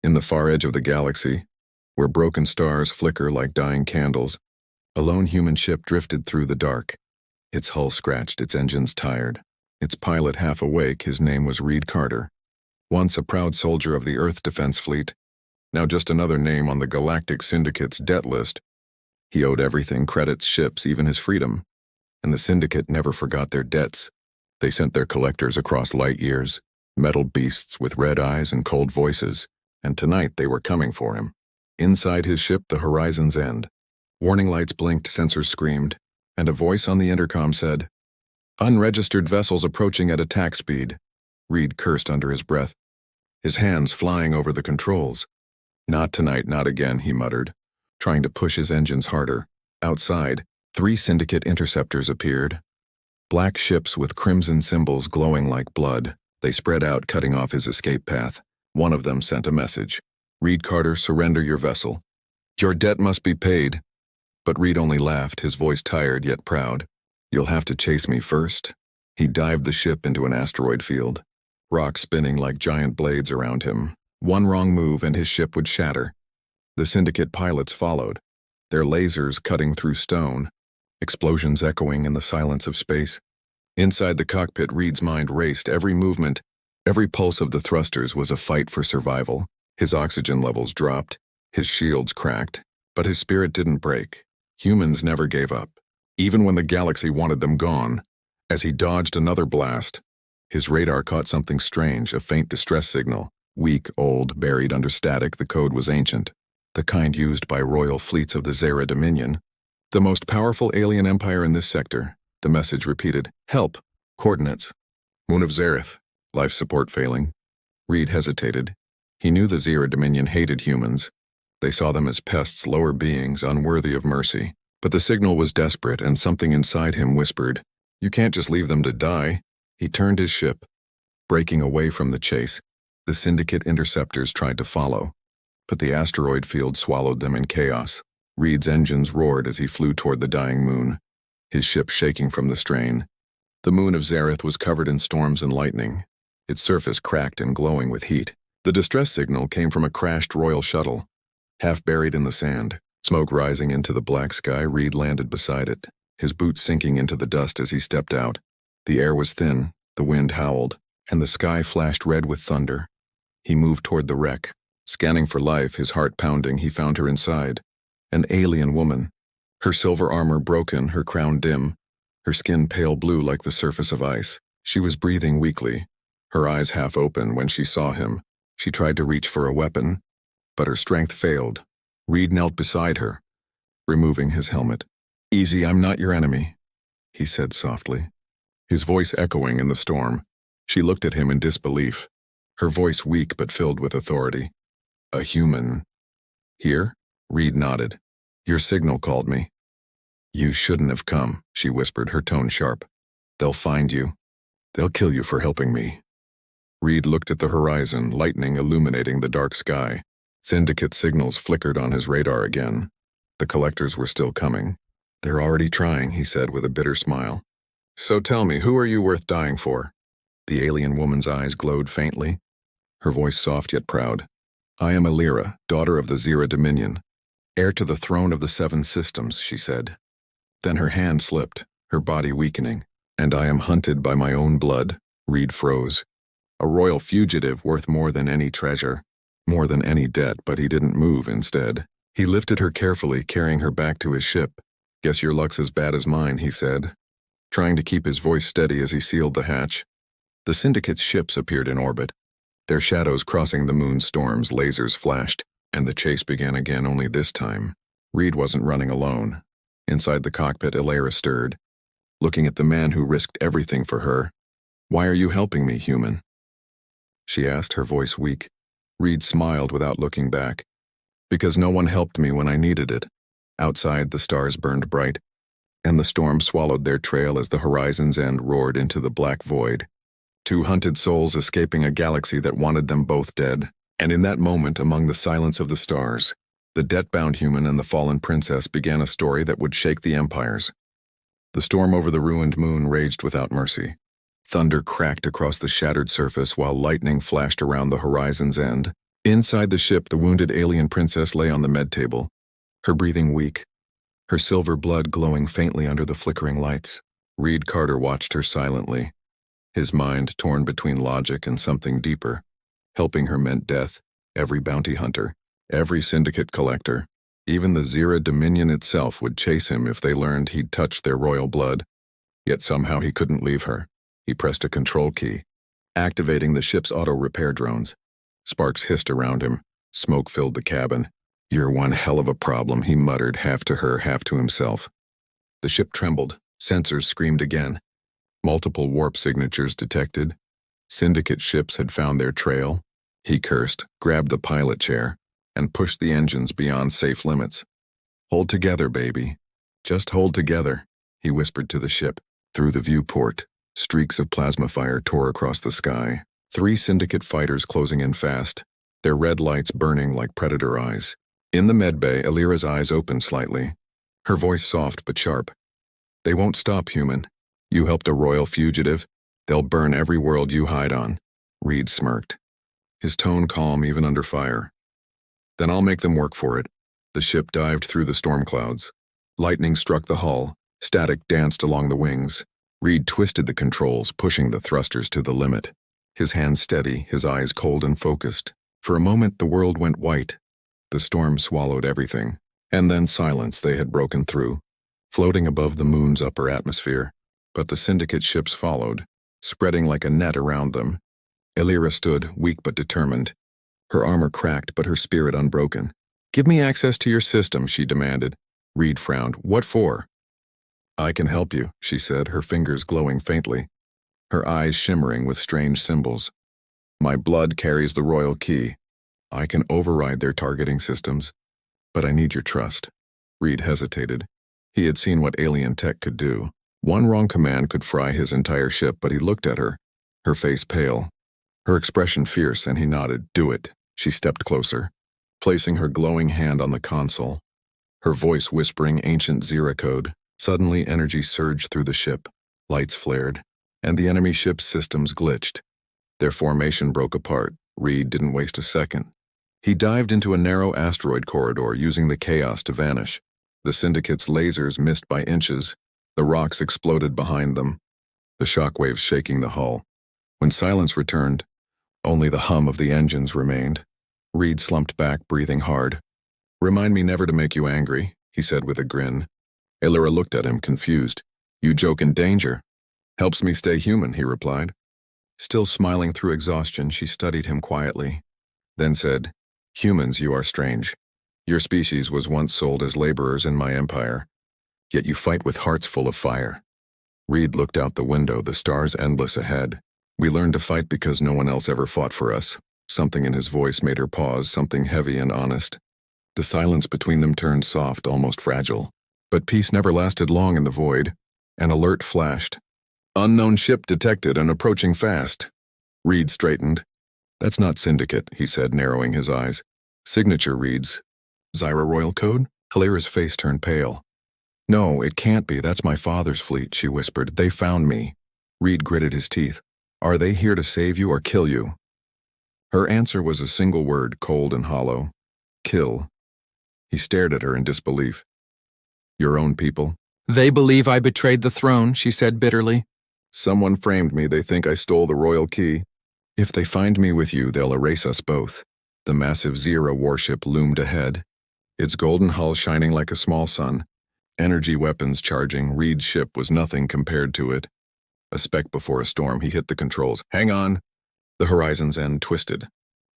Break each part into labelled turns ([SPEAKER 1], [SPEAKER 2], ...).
[SPEAKER 1] In the far edge of the galaxy, where broken stars flicker like dying candles, a lone human ship drifted through the dark. Its hull scratched, its engines tired. Its pilot half awake, his name was Reed Carter. Once a proud soldier of the Earth Defense Fleet, now just another name on the Galactic Syndicate's debt list. He owed everything, credits, ships, even his freedom. And the Syndicate never forgot their debts. They sent their collectors across light years, metal beasts with red eyes and cold voices, and tonight they were coming for him. Inside his ship, the horizon's end. Warning lights blinked, sensors screamed, and a voice on the intercom said, "Unregistered vessels approaching at attack speed." Reed cursed under his breath, his hands flying over the controls. "Not tonight, not again," he muttered, trying to push his engines harder. Outside, 3 Syndicate interceptors appeared. Black ships with crimson symbols glowing like blood. They spread out, cutting off his escape path. One of them sent a message. "Reed Carter, surrender your vessel. Your debt must be paid." But Reed only laughed, his voice tired yet proud. "You'll have to chase me first." He dived the ship into an asteroid field, rocks spinning like giant blades around him. One wrong move and his ship would shatter. The Syndicate pilots followed, their lasers cutting through stone, explosions echoing in the silence of space. Inside the cockpit, Reed's mind raced. Every movement, every pulse of the thrusters was a fight for survival. His oxygen levels dropped, his shields cracked, but his spirit didn't break. Humans never gave up, even when the galaxy wanted them gone. As he dodged another blast, his radar caught something strange, a faint distress signal. Weak, old, buried under static, the code was ancient, the kind used by royal fleets of the Zera Dominion. "The most powerful alien empire in this sector," the message repeated. "Help. Coordinates. Moon of Zareth. Life support failing." Reed hesitated. He knew the Zera Dominion hated humans. They saw them as pests, lower beings, unworthy of mercy. But the signal was desperate, and something inside him whispered, "You can't just leave them to die." He turned his ship, breaking away from the chase. The Syndicate interceptors tried to follow, but the asteroid field swallowed them in chaos. Reed's engines roared as he flew toward the dying moon, his ship shaking from the strain. The moon of Zareth was covered in storms and lightning, its surface cracked and glowing with heat. The distress signal came from a crashed royal shuttle, half buried in the sand. Smoke rising into the black sky, Reed landed beside it, his boots sinking into the dust as he stepped out. The air was thin, the wind howled, and the sky flashed red with thunder. He moved toward the wreck. Scanning for life, his heart pounding, he found her inside. An alien woman, her silver armor broken, her crown dim, her skin pale blue like the surface of ice. She was breathing weakly, her eyes half open. When she saw him, she tried to reach for a weapon, but her strength failed. Reed knelt beside her, removing his helmet. "Easy, I'm not your enemy," he said softly, his voice echoing in the storm. She looked at him in disbelief, her voice weak but filled with authority. "A human. Here?" Reed nodded. "Your signal called me." "You shouldn't have come," she whispered, her tone sharp. "They'll find you. They'll kill you for helping me." Reed looked at the horizon, lightning illuminating the dark sky. Syndicate signals flickered on his radar again. The collectors were still coming. "They're already trying," he said with a bitter smile. "So tell me, who are you worth dying for?" The alien woman's eyes glowed faintly, her voice soft yet proud. "I am Alira, daughter of the Zera Dominion, heir to the throne of the 7 systems," she said. Then her hand slipped, her body weakening. "And I am hunted by my own blood." Reed froze. A royal fugitive worth more than any treasure, more than any debt, but he didn't move. Instead, he lifted her carefully, carrying her back to his ship. "Guess your luck's as bad as mine," he said, trying to keep his voice steady as he sealed the hatch. The Syndicate's ships appeared in orbit, their shadows crossing the moon's storms. Lasers flashed, and the chase began again, only this time Reed wasn't running alone. Inside the cockpit, Alira stirred, looking at the man who risked everything for her. "Why are you helping me, human?" she asked, her voice weak. Reed smiled without looking back. "Because no one helped me when I needed it." Outside, the stars burned bright, and the storm swallowed their trail as the horizon's end roared into the black void. 2 hunted souls escaping a galaxy that wanted them both dead. And in that moment, among the silence of the stars, the debt-bound human and the fallen princess began a story that would shake the empires. The storm over the ruined moon raged without mercy. Thunder cracked across the shattered surface while lightning flashed around the horizon's end. Inside the ship, the wounded alien princess lay on the med table, her breathing weak, her silver blood glowing faintly under the flickering lights. Reed Carter watched her silently, his mind torn between logic and something deeper. Helping her meant death. Every bounty hunter, every syndicate collector, even the Zira Dominion itself would chase him if they learned he'd touched their royal blood. Yet somehow he couldn't leave her. He pressed a control key, activating the ship's auto-repair drones. Sparks hissed around him. Smoke filled the cabin. "You're one hell of a problem," he muttered, half to her, half to himself. The ship trembled. Sensors screamed again. Multiple warp signatures detected. Syndicate ships had found their trail. He cursed, grabbed the pilot chair, and pushed the engines beyond safe limits. "Hold together, baby. Just hold together," he whispered to the ship. Through the viewport, streaks of plasma fire tore across the sky. 3 syndicate fighters closing in fast, their red lights burning like predator eyes. In the medbay, Alira's eyes opened slightly, her voice soft but sharp. "They won't stop, human. You helped a royal fugitive. They'll burn every world you hide on." Reed smirked, his tone calm even under fire. "Then I'll make them work for it." The ship dived through the storm clouds. Lightning struck the hull. Static danced along the wings. Reed twisted the controls, pushing the thrusters to the limit. His hands steady, his eyes cold and focused. For a moment, the world went white. The storm swallowed everything. And then silence they had broken through, floating above the moon's upper atmosphere. But the syndicate ships followed, spreading like a net around them. Alira stood, weak but determined. Her armor cracked, but her spirit unbroken. "Give me access to your system," she demanded. Reed frowned. "What for?" "I can help you," she said, her fingers glowing faintly, her eyes shimmering with strange symbols. "My blood carries the royal key. I can override their targeting systems, but I need your trust." Reed hesitated. He had seen what alien tech could do. One wrong command could fry his entire ship, but he looked at her, her face pale, her expression fierce, and he nodded. "Do it." She stepped closer, placing her glowing hand on the console, her voice whispering ancient Zira code. Suddenly, energy surged through the ship. Lights flared, and the enemy ship's systems glitched. Their formation broke apart. Reed didn't waste a second. He dived into a narrow asteroid corridor, using the chaos to vanish. The Syndicate's lasers missed by inches. The rocks exploded behind them, the shockwaves shaking the hull. When silence returned, only the hum of the engines remained. Reed slumped back, breathing hard. "Remind me never to make you angry," he said with a grin. Alira looked at him, confused. "You joke in danger." "Helps me stay human," he replied. Still smiling through exhaustion, she studied him quietly, then said, "Humans, you are strange. Your species was once sold as laborers in my empire, yet you fight with hearts full of fire." Reed looked out the window, the stars endless ahead. "We learned to fight because no one else ever fought for us." Something in his voice made her pause, something heavy and honest. The silence between them turned soft, almost fragile. But peace never lasted long in the void. An alert flashed. "Unknown ship detected and approaching fast." Reed straightened. "That's not Syndicate," he said, narrowing his eyes. "Signature reads Zira Royal Code?" Alira's face turned pale. "No, it can't be. That's my father's fleet," she whispered. "They found me." Reed gritted his teeth. "Are they here to save you or kill you?" Her answer was a single word, cold and hollow. "Kill." He stared at her in disbelief. "Your own people?"
[SPEAKER 2] "They believe I betrayed the throne," she said bitterly.
[SPEAKER 1] "Someone framed me. They think I stole the royal key. If they find me with you, they'll erase us both." The massive Zira warship loomed ahead, its golden hull shining like a small sun. Energy weapons charging. Reed's ship was nothing compared to it. A speck before a storm, he hit the controls. "Hang on!" The horizon's end twisted.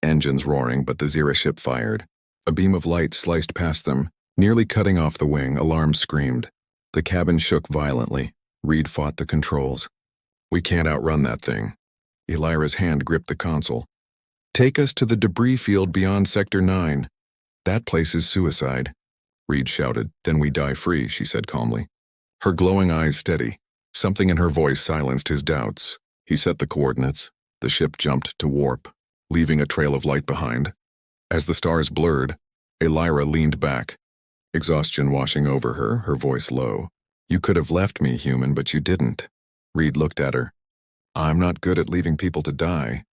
[SPEAKER 1] Engines roaring, but the Zira ship fired. A beam of light sliced past them, nearly cutting off the wing. Alarms screamed. The cabin shook violently. Reed fought the controls. "We can't outrun that thing." Elira's hand gripped the console. "Take us to the debris field beyond Sector 9. That place is suicide." Reed shouted. "Then we die free," she said calmly. Her glowing eyes steady. Something in her voice silenced his doubts. He set the coordinates. The ship jumped to warp, leaving a trail of light behind. As the stars blurred, Alira leaned back, exhaustion washing over her, her voice low. "You could have left me, human, but you didn't." Reed looked at her. "I'm not good at leaving people to die."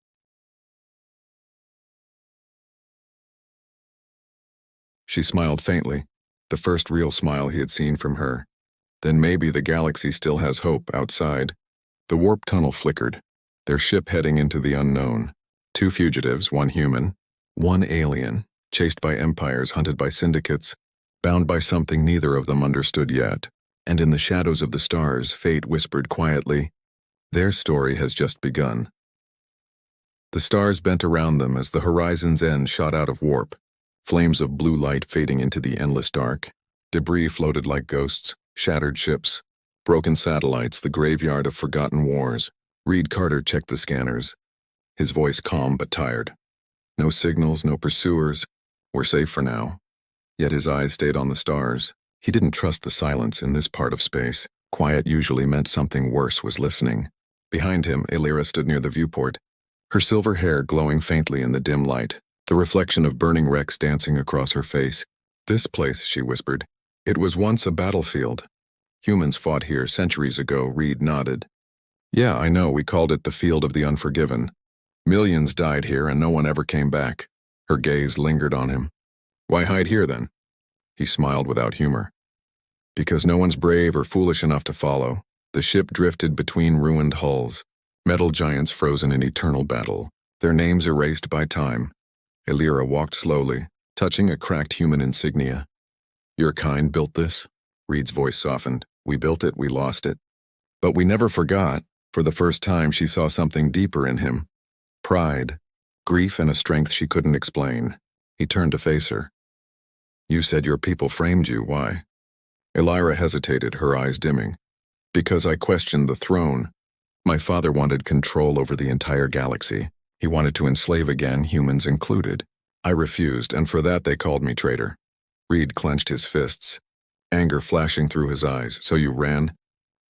[SPEAKER 1] She smiled faintly, the first real smile he had seen from her. Then maybe the galaxy still has hope outside. The warp tunnel flickered, their ship heading into the unknown. 2 fugitives, 1 human, 1 alien, chased by empires, hunted by syndicates, bound by something neither of them understood yet. And in the shadows of the stars, fate whispered quietly, "Their story has just begun." The stars bent around them as the horizon's end shot out of warp, flames of blue light fading into the endless dark. Debris floated like ghosts, shattered ships, broken satellites, the graveyard of forgotten wars. Reed Carter checked the scanners, his voice calm but tired. No signals, no pursuers. We're safe for now. Yet his eyes stayed on the stars. He didn't trust the silence in this part of space. Quiet usually meant something worse was listening. Behind him, Illyra stood near the viewport, her silver hair glowing faintly in the dim light, the reflection of burning wrecks dancing across her face. "This place," she whispered. "It was once a battlefield. Humans fought here centuries ago." Reed nodded. "Yeah, I know, we called it the Field of the Unforgiven. Millions died here and no one ever came back." Her gaze lingered on him. "Why hide here then?" He smiled without humor. "Because no one's brave or foolish enough to follow." The ship drifted between ruined hulls, metal giants frozen in eternal battle, their names erased by time. Illyra walked slowly, touching a cracked human insignia. "Your kind built this?" Reed's voice softened. "We built it, we lost it. But we never forgot." For the first time she saw something deeper in him. Pride, grief, and a strength she couldn't explain. He turned to face her. "You said your people framed you, why?" Illyra hesitated, her eyes dimming. "Because I questioned the throne. My father wanted control over the entire galaxy. He wanted to enslave again, humans included. I refused, and for that they called me traitor." Reed clenched his fists, anger flashing through his eyes. "So you ran?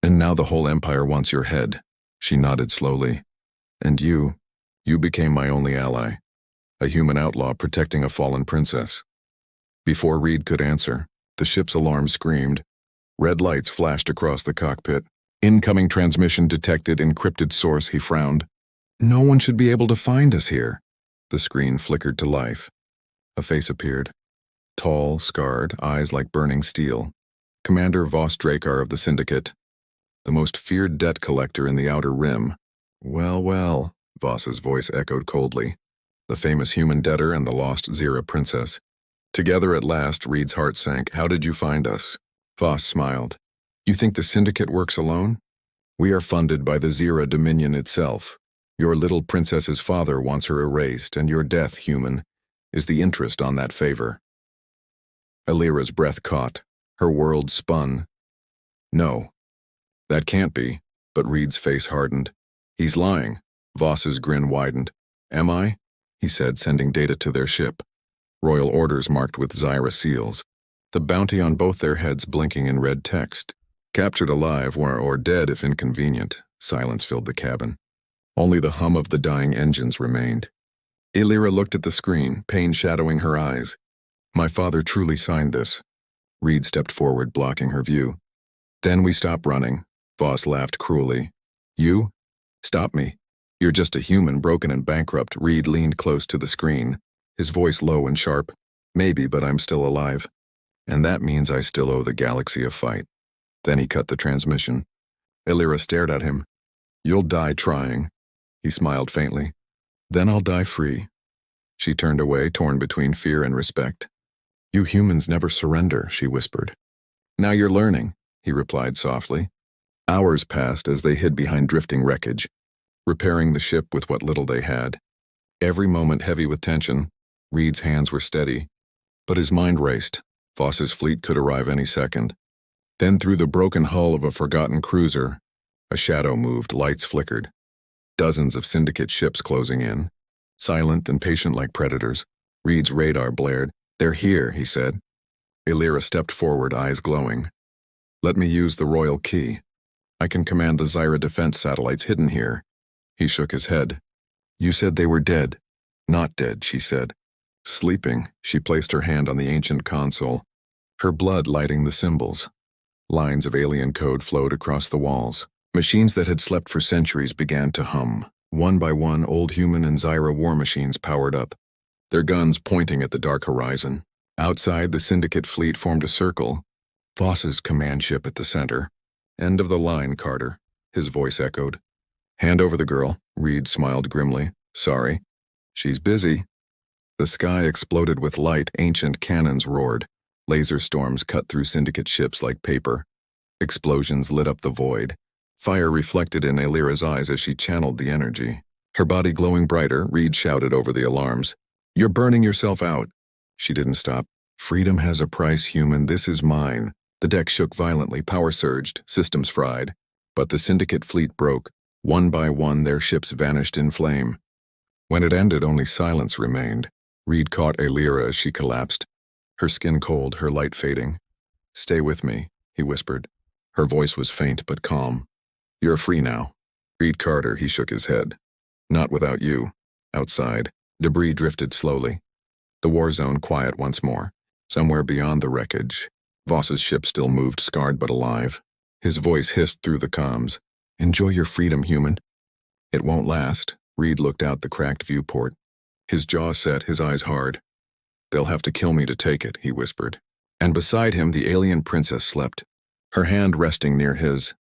[SPEAKER 1] And now the whole empire wants your head." She nodded slowly. "And you became my only ally. A human outlaw protecting a fallen princess." Before Reed could answer, the ship's alarm screamed. Red lights flashed across the cockpit. "Incoming transmission detected, encrypted source," he frowned. "No one should be able to find us here." The screen flickered to life. A face appeared. Tall, scarred, eyes like burning steel. Commander Voss Dracar of the Syndicate, the most feared debt collector in the Outer Rim. "Well, well," Voss's voice echoed coldly. "The famous human debtor and the lost Zira princess. Together at last." Reed's heart sank. "How did you find us?" Voss smiled. "You think the Syndicate works alone? We are funded by the Zira Dominion itself. Your little princess's father wants her erased, and your death, human, is the interest on that favor." Illyra's breath caught. Her world spun. "No, that can't be." But Reed's face hardened. "He's lying." Voss's grin widened. "Am I?" he said, sending data to their ship. Royal orders marked with Zira seals. The bounty on both their heads blinking in red text. "Captured alive or dead if inconvenient." Silence filled the cabin. Only the hum of the dying engines remained. Illyra looked at the screen, pain shadowing her eyes. "My father truly signed this." Reed stepped forward, blocking her view. "Then we stopped running." Voss laughed cruelly. "You? Stop me. You're just a human, broken and bankrupt." Reed leaned close to the screen, his voice low and sharp. "Maybe, but I'm still alive. And that means I still owe the galaxy a fight." Then he cut the transmission. Illyra stared at him. "You'll die trying." He smiled faintly. "Then I'll die free." She turned away, torn between fear and respect. "You humans never surrender," she whispered. "Now you're learning," he replied softly. Hours passed as they hid behind drifting wreckage, repairing the ship with what little they had. Every moment heavy with tension. Reed's hands were steady, but his mind raced. Voss's fleet could arrive any second. Then through the broken hull of a forgotten cruiser, a shadow moved, lights flickered. Dozens of Syndicate ships closing in, silent and patient like predators. Reed's radar blared. "They're here," he said. Illyra stepped forward, eyes glowing. "Let me use the royal key. I can command the Zira defense satellites hidden here." He shook his head. "You said they were dead." "Not dead," she said. "Sleeping." She placed her hand on the ancient console, her blood lighting the symbols. Lines of alien code flowed across the walls. Machines that had slept for centuries began to hum. One by one, old human and Zira war machines powered up, their guns pointing at the dark horizon. Outside, the Syndicate fleet formed a circle. Voss's command ship at the center. End of the line, Carter, his voice echoed. Hand over the girl, Reed smiled grimly. Sorry. She's busy. The sky exploded with light, ancient cannons roared. Laser storms cut through Syndicate ships like paper. Explosions lit up the void. Fire reflected in Alira's eyes as she channeled the energy. Her body glowing brighter, Reed shouted over the alarms. You're burning yourself out. She didn't stop. Freedom has a price, human. This is mine. The deck shook violently, power surged, systems fried. But the Syndicate fleet broke. One by one, their ships vanished in flame. When it ended, only silence remained. Reed caught Alira as she collapsed. Her skin cold, her light fading. Stay with me, he whispered. Her voice was faint but calm. You're free now. Reed Carter, he shook his head. Not without you. Outside, debris drifted slowly. The war zone quiet once more. Somewhere beyond the wreckage, Voss's ship still moved, scarred but alive. His voice hissed through the comms. Enjoy your freedom, human. It won't last. Reed looked out the cracked viewport. His jaw set, his eyes hard. They'll have to kill me to take it, he whispered. And beside him, the alien princess slept, her hand resting near his.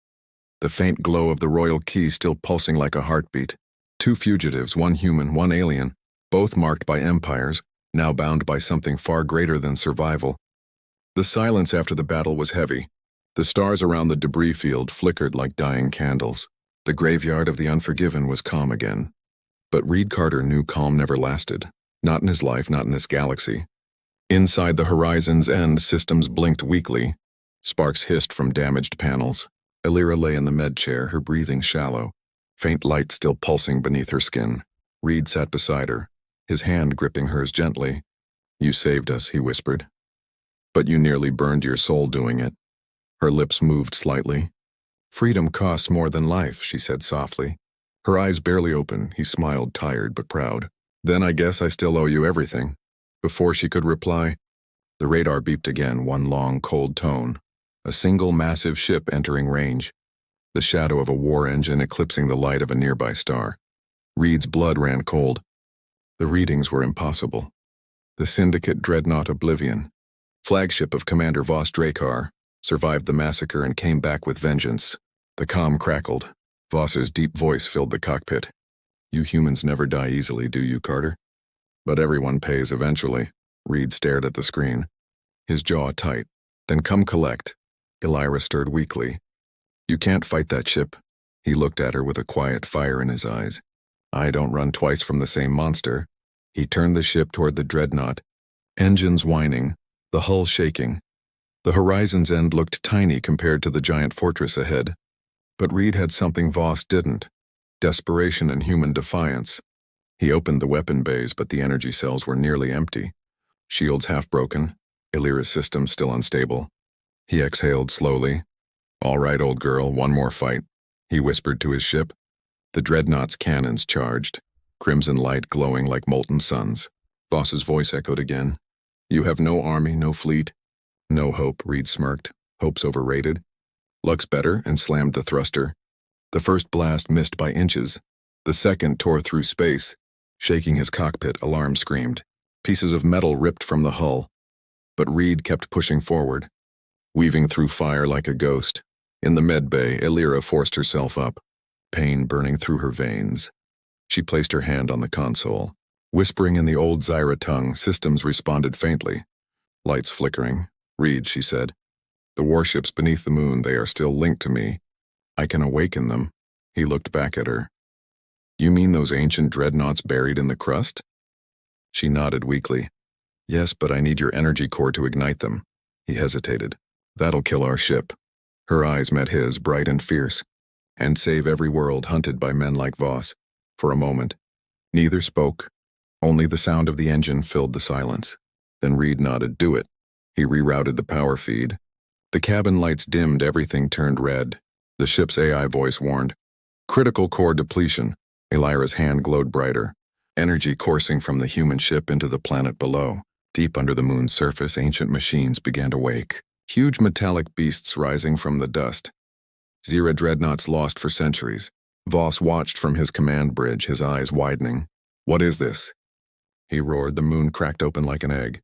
[SPEAKER 1] The faint glow of the royal key still pulsing like a heartbeat. Two fugitives, one human, one alien, both marked by empires, now bound by something far greater than survival. The silence after the battle was heavy. The stars around the debris field flickered like dying candles. The graveyard of the unforgiven was calm again. But Reed Carter knew calm never lasted. Not in his life, not in this galaxy. Inside the horizon's end, systems blinked weakly. Sparks hissed from damaged panels. Alira lay in the med chair, her breathing shallow. Faint light still pulsing beneath her skin. Reed sat beside her, his hand gripping hers gently. You saved us, he whispered. But you nearly burned your soul doing it. Her lips moved slightly. Freedom costs more than life, she said softly. Her eyes barely open, he smiled, tired but proud. Then I guess I still owe you everything. Before she could reply, the radar beeped again, one long, cold tone. A single massive ship entering range. The shadow of a war engine eclipsing the light of a nearby star. Reed's blood ran cold. The readings were impossible. The Syndicate dreadnought Oblivion, flagship of Commander Voss Dracar, survived the massacre and came back with vengeance. The comm crackled. Voss's deep voice filled the cockpit. You humans never die easily, do you, Carter? But everyone pays eventually. Reed stared at the screen, his jaw tight. Then come collect. Alira stirred weakly. You can't fight that ship. He looked at her with a quiet fire in his eyes. I don't run twice from the same monster. He turned the ship toward the dreadnought. Engines whining, the hull shaking. The horizon's end looked tiny compared to the giant fortress ahead. But Reed had something Voss didn't. Desperation and human defiance. He opened the weapon bays, but the energy cells were nearly empty. Shields half broken, Alira's system still unstable. He exhaled slowly. All right, old girl, one more fight, he whispered to his ship. The dreadnought's cannons charged, crimson light glowing like molten suns. Voss's voice echoed again. You have no army, no fleet. No hope, Reed smirked. Hope's overrated. Luck's better, and slammed the thruster. The first blast missed by inches. The second tore through space. Shaking his cockpit, alarm screamed. Pieces of metal ripped from the hull. But Reed kept pushing forward, weaving through fire like a ghost. In the med bay, Alira forced herself up, pain burning through her veins. She placed her hand on the console. Whispering in the old Zyra tongue, systems responded faintly. Lights flickering. Reed, she said. The warships beneath the moon, they are still linked to me. I can awaken them. He looked back at her. You mean those ancient dreadnoughts buried in the crust? She nodded weakly. Yes, but I need your energy core to ignite them. He hesitated. That'll kill our ship. Her eyes met his, bright and fierce. And save every world hunted by men like Voss. For a moment, neither spoke. Only the sound of the engine filled the silence. Then Reed nodded. Do it. He rerouted the power feed. The cabin lights dimmed, everything turned red. The ship's AI voice warned. Critical core depletion. Alira's hand glowed brighter. Energy coursing from the human ship into the planet below. Deep under the moon's surface, ancient machines began to wake. Huge metallic beasts rising from the dust. Zyra dreadnoughts lost for centuries. Voss watched from his command bridge, his eyes widening. What is this? He roared. The moon cracked open like an egg.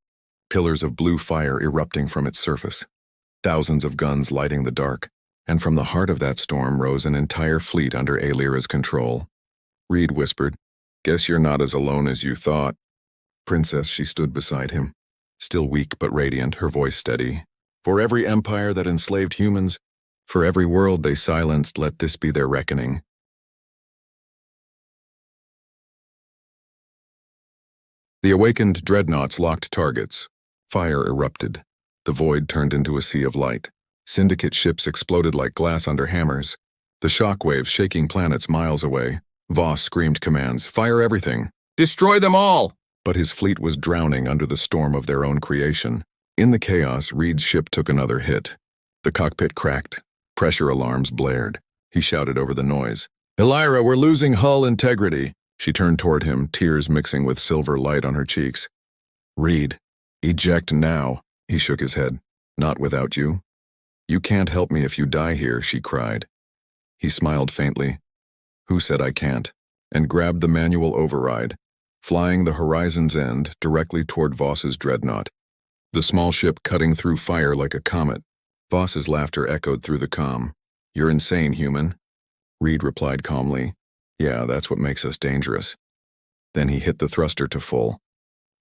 [SPEAKER 1] pillars of blue fire erupting from its surface, thousands of guns lighting the dark, and from the heart of that storm rose an entire fleet under Alira's control. Reed whispered, "Guess you're not as alone as you thought." "Princess," she stood beside him, still weak but radiant, her voice steady. "For every empire that enslaved humans, for every world they silenced, let this be their reckoning." The awakened dreadnoughts locked targets. Fire erupted. The void turned into a sea of light. Syndicate ships exploded like glass under hammers. The shockwaves shaking planets miles away. Voss screamed commands, "Fire everything!
[SPEAKER 2] Destroy them all!"
[SPEAKER 1] But his fleet was drowning under the storm of their own creation. In the chaos, Reed's ship took another hit. The cockpit cracked. Pressure alarms blared. He shouted over the noise, "Elira, we're losing hull integrity." She turned toward him, tears mixing with silver light on her cheeks. "Reed, eject now." He shook his head. "Not without you." "You can't help me if you die here," she cried. He smiled faintly. "Who said I can't?" and grabbed the manual override, flying the horizon's end directly toward Voss's dreadnought. The small ship cutting through fire like a comet. Voss's laughter echoed through the comm. "You're insane, human." Reed replied calmly, "Yeah, that's what makes us dangerous." Then he hit the thruster to full.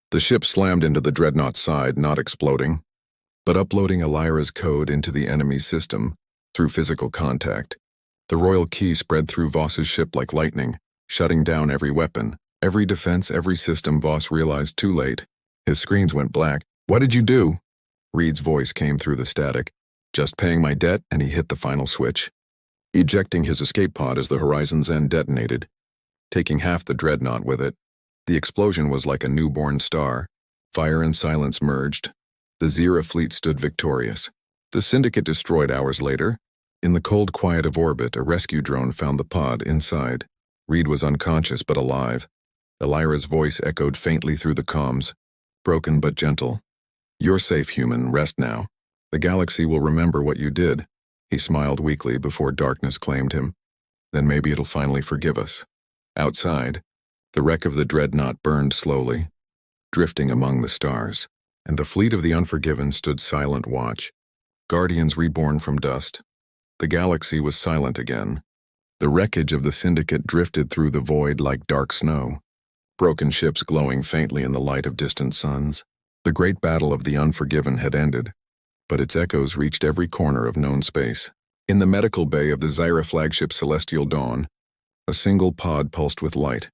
[SPEAKER 1] The ship slammed into the dreadnought's side, not exploding, but uploading Elira's code into the enemy's system through physical contact. The royal key spread through Voss's ship like lightning, shutting down every weapon, every defense, every system. Voss realized too late. His screens went black. "What did you do?" Reed's voice came through the static. "Just paying my debt," and he hit the final switch, ejecting his escape pod as the horizon's end detonated, taking half the dreadnought with it. The explosion was like a newborn star. Fire and silence merged. The Zira fleet stood victorious. The Syndicate destroyed hours later. In the cold quiet of orbit, a rescue drone found the pod inside. Reed was unconscious but alive. Elira's voice echoed faintly through the comms, broken but gentle. "You're safe, human. Rest now. The galaxy will remember what you did." He smiled weakly before darkness claimed him. "Then maybe it'll finally forgive us." Outside, the wreck of the dreadnought burned slowly, drifting among the stars, and the fleet of the Unforgiven stood silent watch. Guardians reborn from dust. The galaxy was silent again. The wreckage of the Syndicate drifted through the void like dark snow, broken ships glowing faintly in the light of distant suns. The great battle of the Unforgiven had ended, but its echoes reached every corner of known space. In the medical bay of the Zyra flagship Celestial Dawn, a single pod pulsed with light.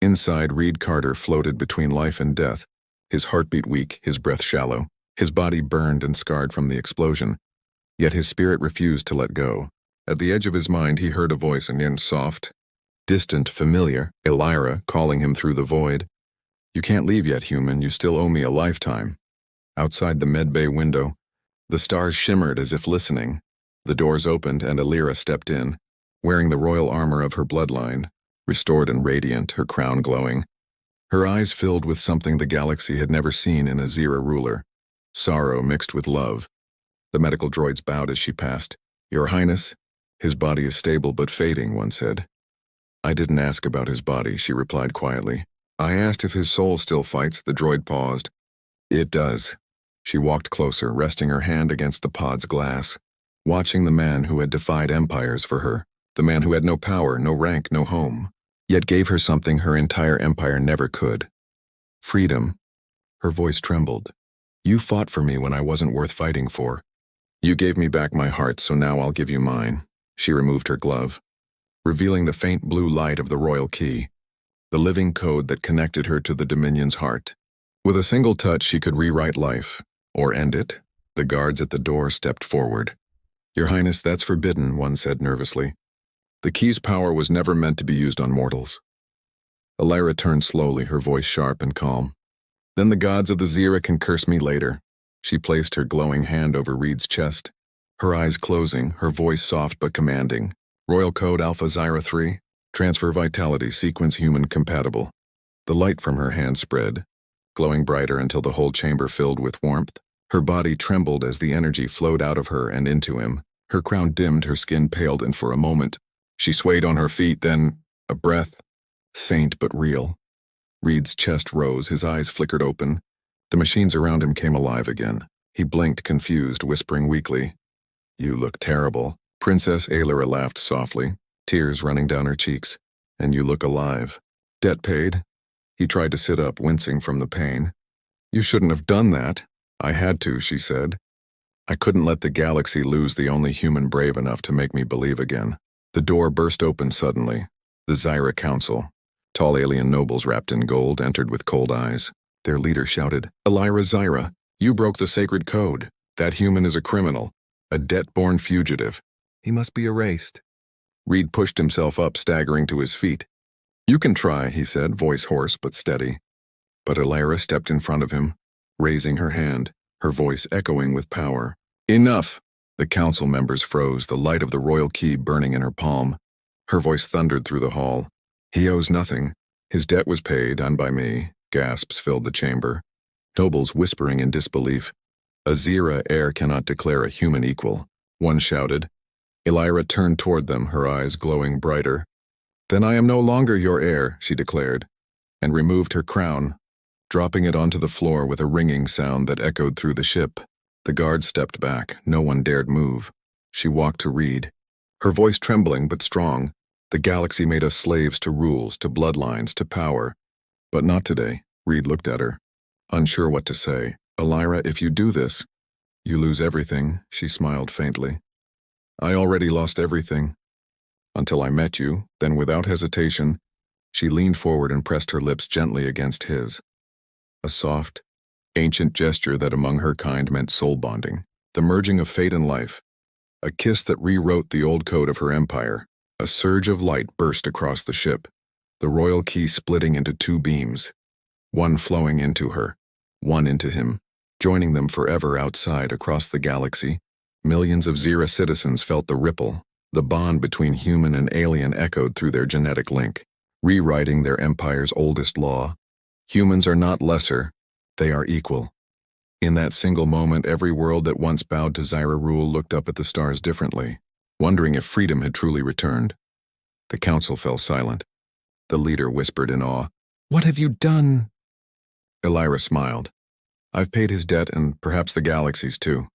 [SPEAKER 1] Inside, Reed Carter floated between life and death, his heartbeat weak, his breath shallow. His body burned and scarred from the explosion, yet his spirit refused to let go. At the edge of his mind, he heard a voice, again soft, distant, familiar, Elira calling him through the void. "You can't leave yet, human. You still owe me a lifetime." Outside the medbay window, the stars shimmered as if listening. The doors opened and Elira stepped in, wearing the royal armor of her bloodline, restored and radiant, her crown glowing. Her eyes filled with something the galaxy had never seen in a Zira ruler, sorrow mixed with love. The medical droids bowed as she passed. "Your Highness, his body is stable but fading," one said. "I didn't ask about his body," she replied quietly. "I asked if his soul still fights." The droid paused. "It does." She walked closer, resting her hand against the pod's glass, watching the man who had defied empires for her, the man who had no power, no rank, no home, yet gave her something her entire empire never could. Freedom. Her voice trembled. "You fought for me when I wasn't worth fighting for. You gave me back my heart, so now I'll give you mine." She removed her glove, revealing the faint blue light of the royal key, the living code that connected her to the Dominion's heart. With a single touch, she could rewrite life, or end it. The guards at the door stepped forward. "Your Highness, that's forbidden," one said nervously. "The key's power was never meant to be used on mortals." Elira turned slowly, her voice sharp and calm. "Then the gods of the Zira can curse me later." She placed her glowing hand over Reed's chest, her eyes closing, her voice soft but commanding. "Royal Code Alpha Zyra 3, transfer vitality, sequence human compatible." The light from her hand spread, glowing brighter until the whole chamber filled with warmth. Her body trembled as the energy flowed out of her and into him. Her crown dimmed, her skin paled, and for a moment, she swayed on her feet, then a breath, faint but real. Reed's chest rose, his eyes flickered open, The machines around him came alive again. He blinked, confused, whispering weakly, "You look terrible." Princess Aelira laughed softly, tears running down her cheeks. "And you look alive." "Debt paid?" He tried to sit up, wincing from the pain. "You shouldn't have done that." "I had to," she said. "I couldn't let the galaxy lose the only human brave enough to make me believe again." The door burst open suddenly. The Zyra Council, tall alien nobles wrapped in gold, entered with cold eyes. Their leader shouted, "Aelira Zyra, you broke the sacred code. That human is a criminal, a debt-born fugitive. He must be erased." Reed pushed himself up, staggering to his feet. "You can try," he said, voice hoarse but steady. But Aelira stepped in front of him, raising her hand, her voice echoing with power. "Enough!" The council members froze, the light of the royal key burning in her palm. Her voice thundered through the hall. "He owes nothing. His debt was paid, done by me." Gasps filled the chamber. Nobles whispering in disbelief. "A Zyra heir cannot declare a human equal," one shouted. Aelira turned toward them, her eyes glowing brighter. "Then I am no longer your heir," she declared, and removed her crown, dropping it onto the floor with a ringing sound that echoed through the ship. The guards stepped back. No one dared move. She walked to Reed, her voice trembling but strong. "The galaxy made us slaves to rules, to bloodlines, to power. But not today." Reed looked at her, unsure what to say. "Aelira, if you do this, you lose everything," she smiled faintly. "I already lost everything. Until I met you." Then without hesitation, she leaned forward and pressed her lips gently against his. A soft, ancient gesture that among her kind meant soul bonding, the merging of fate and life. A kiss that rewrote the old code of her empire. A surge of light burst across the ship, the royal key splitting into two beams, one flowing into her, one into him, joining them forever outside across the galaxy. Millions of Zyra citizens felt the ripple. The bond between human and alien echoed through their genetic link, rewriting their empire's oldest law. Humans are not lesser, they are equal. In that single moment, every world that once bowed to Zyra rule looked up at the stars differently, wondering if freedom had truly returned. The council fell silent. The leader whispered in awe, "What have you done?" Aelira smiled. "I've paid his debt and perhaps the galaxy's too."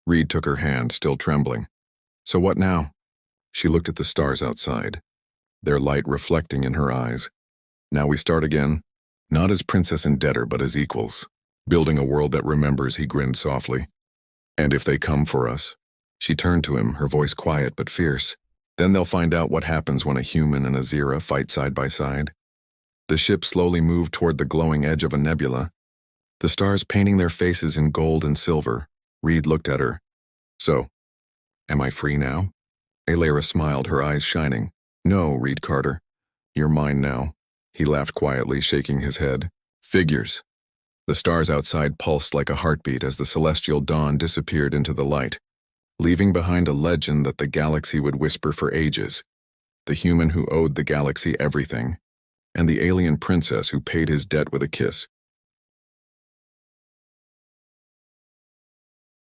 [SPEAKER 1] Reed took her hand, still trembling. "So what now?" She looked at the stars outside, their light reflecting in her eyes. "Now we start again, not as princess and debtor, but as equals, building a world that remembers," he grinned softly. "And if they come for us," she turned to him, her voice quiet but fierce, "then they'll find out what happens when a human and a Zyra fight side by side." The ship slowly moved toward the glowing edge of a nebula, the stars painting their faces in gold and silver. Reed looked at her. "So, am I free now?" Aelira smiled, her eyes shining. "No, Reed Carter. You're mine now." He laughed quietly, shaking his head. "Figures." The stars outside pulsed like a heartbeat as the celestial dawn disappeared into the light, leaving behind a legend that the galaxy would whisper for ages. The human who owed the galaxy everything, and the alien princess who paid his debt with a kiss.